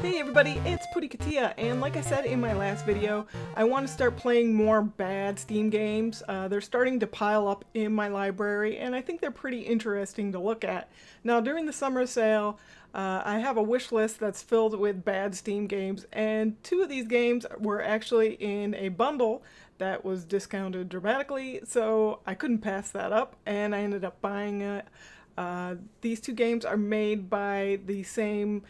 Hey everybody, it's Puddy Kitia, and like I said in my last video, I want to start playing more bad Steam games. They're starting to pile up in my library, and I think they're pretty interesting to look at. Now, during the summer sale, I have a wish list that's filled with bad Steam games, and two of these games were actually in a bundle that was discounted dramatically, so I couldn't pass that up, and I ended up buying it. These two games are made by the same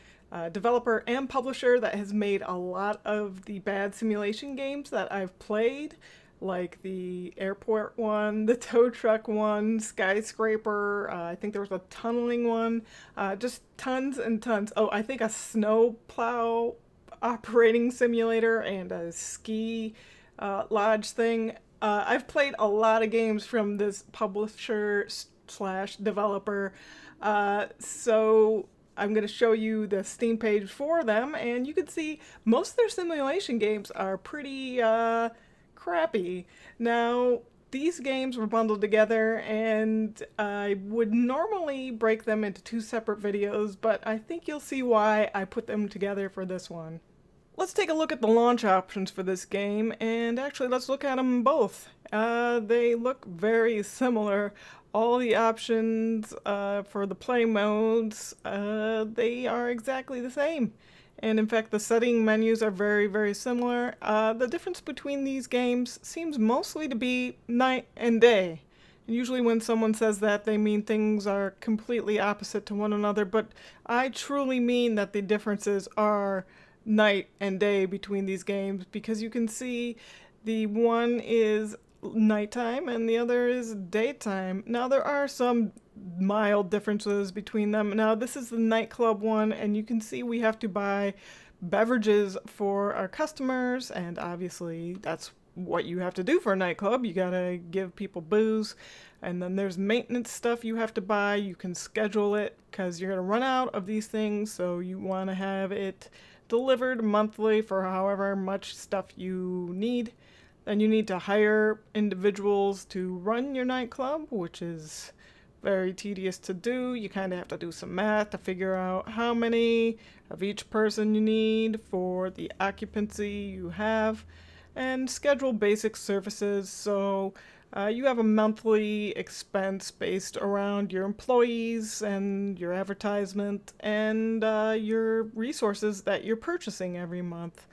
developer and publisher that has made a lot of the bad simulation games that I've played, like the airport one, the tow truck one, skyscraper, I think there was a tunneling one, just tons and tons. Oh, I think a snow plow operating simulator and a ski lodge thing. I've played a lot of games from this publisher slash developer, so I'm going to show you the Steam page for them, and you can see most of their simulation games are pretty crappy. Now, these games were bundled together, and I would normally break them into two separate videos, but I think you'll see why I put them together for this one. Let's take a look at the launch options for this game, and actually let's look at them both. They look very similar. All the options for the play modes, they are exactly the same. And in fact, the setting menus are very, very similar. The difference between these games seems mostly to be night and day. Usually when someone says that, they mean things are completely opposite to one another, but I truly mean that the differences are night and day between these games, because you can see the one is nighttime and the other is daytime. Now, there are some mild differences between them. Now, this is the nightclub one, and you can see we have to buy beverages for our customers, and obviously that's what you have to do for a nightclub. You gotta give people booze. And then there's maintenance stuff you have to buy. You can schedule it because you're gonna run out of these things, so you want to have it delivered monthly for however much stuff you need. Then you need to hire individuals to run your nightclub, which is very tedious to do. You kind of have to do some math to figure out how many of each person you need for the occupancy you have, and schedule basic services. So you have a monthly expense based around your employees and your advertisement and your resources that you're purchasing every month.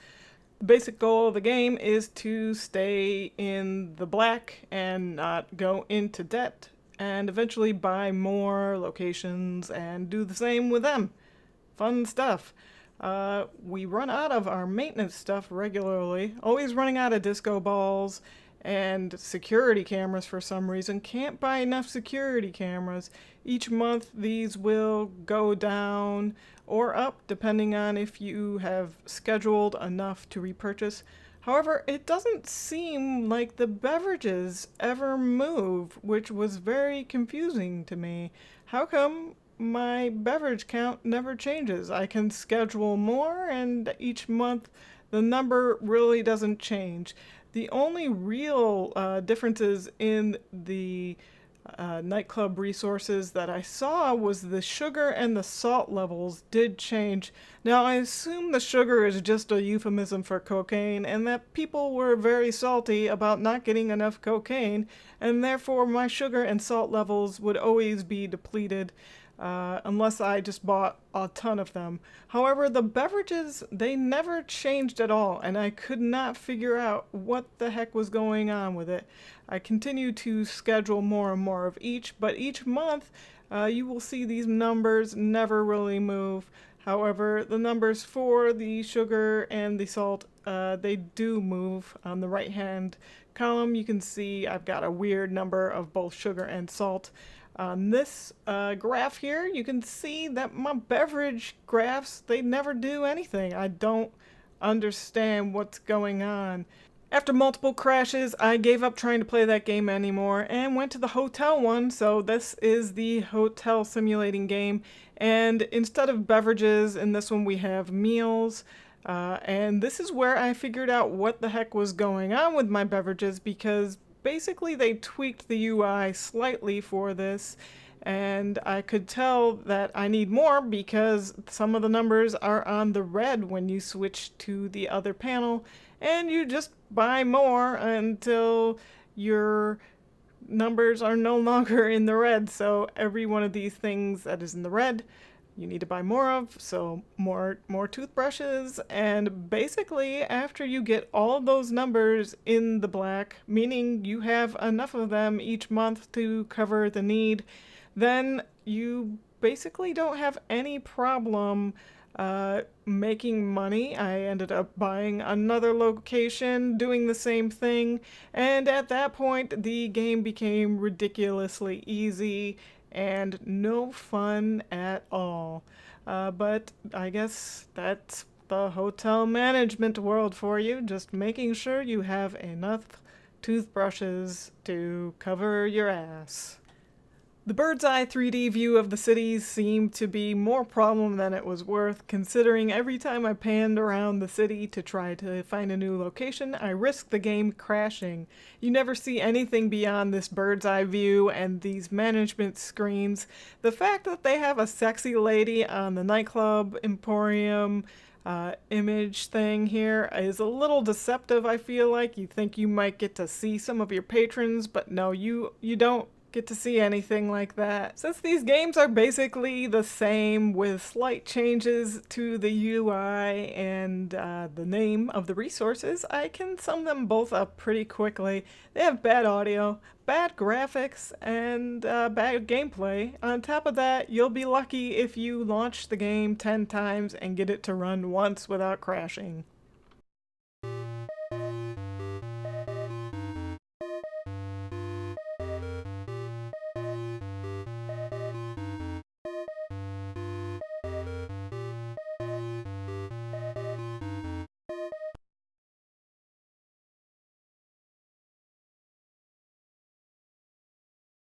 The basic goal of the game is to stay in the black and not go into debt, and eventually buy more locations and do the same with them. Fun stuff. We run out of our maintenance stuff regularly, always running out of disco balls and security cameras for some reason. Can't buy enough security cameras. Each month these will go down or up depending on if you have scheduled enough to repurchase. However, it doesn't seem like the beverages ever move, which was very confusing to me. How come my beverage count never changes? I can schedule more, and each month the number really doesn't change. The only real differences in the nightclub resources that I saw was the sugar and the salt levels did change. Now, I assume the sugar is just a euphemism for cocaine, and that people were very salty about not getting enough cocaine, and therefore my sugar and salt levels would always be depleted. Unless I just bought a ton of them. However, the beverages, they never changed at all, and I could not figure out what the heck was going on with it. I continue to schedule more and more of each, but each month you will see these numbers never really move. However, the numbers for the sugar and the salt, they do move. On the right-hand column, you can see I've got a weird number of both sugar and salt. On this graph here, you can see that my beverage graphs, they never do anything. I don't understand what's going on. After multiple crashes, I gave up trying to play that game anymore and went to the hotel one. So this is the hotel simulating game. And instead of beverages, in this one we have meals. And this is where I figured out what the heck was going on with my beverages, because basically they tweaked the UI slightly for this, And I could tell that I need more because some of the numbers are on the red when you switch to the other panel, and you just buy more until your numbers are no longer in the red. So every one of these things that is in the red, you need to buy more of, so more toothbrushes. And basically after you get all of those numbers in the black, meaning you have enough of them each month to cover the need, then you basically don't have any problem making money. I ended up buying another location, doing the same thing, and at that point the game became ridiculously easy and no fun at all. But I guess that's the hotel management world for you, just making sure you have enough toothbrushes to cover your ass. The bird's eye 3D view of the cities seemed to be more problem than it was worth, considering every time I panned around the city to try to find a new location, I risked the game crashing. You never see anything beyond this bird's eye view and these management screens. The fact that they have a sexy lady on the Nightclub Emporium image thing here is a little deceptive, I feel like. You think you might get to see some of your patrons, but no, you don't get to see anything like that. Since these games are basically the same with slight changes to the UI and the name of the resources, I can sum them both up pretty quickly. They have bad audio, bad graphics, and bad gameplay. On top of that, you'll be lucky if you launch the game 10 times and get it to run once without crashing.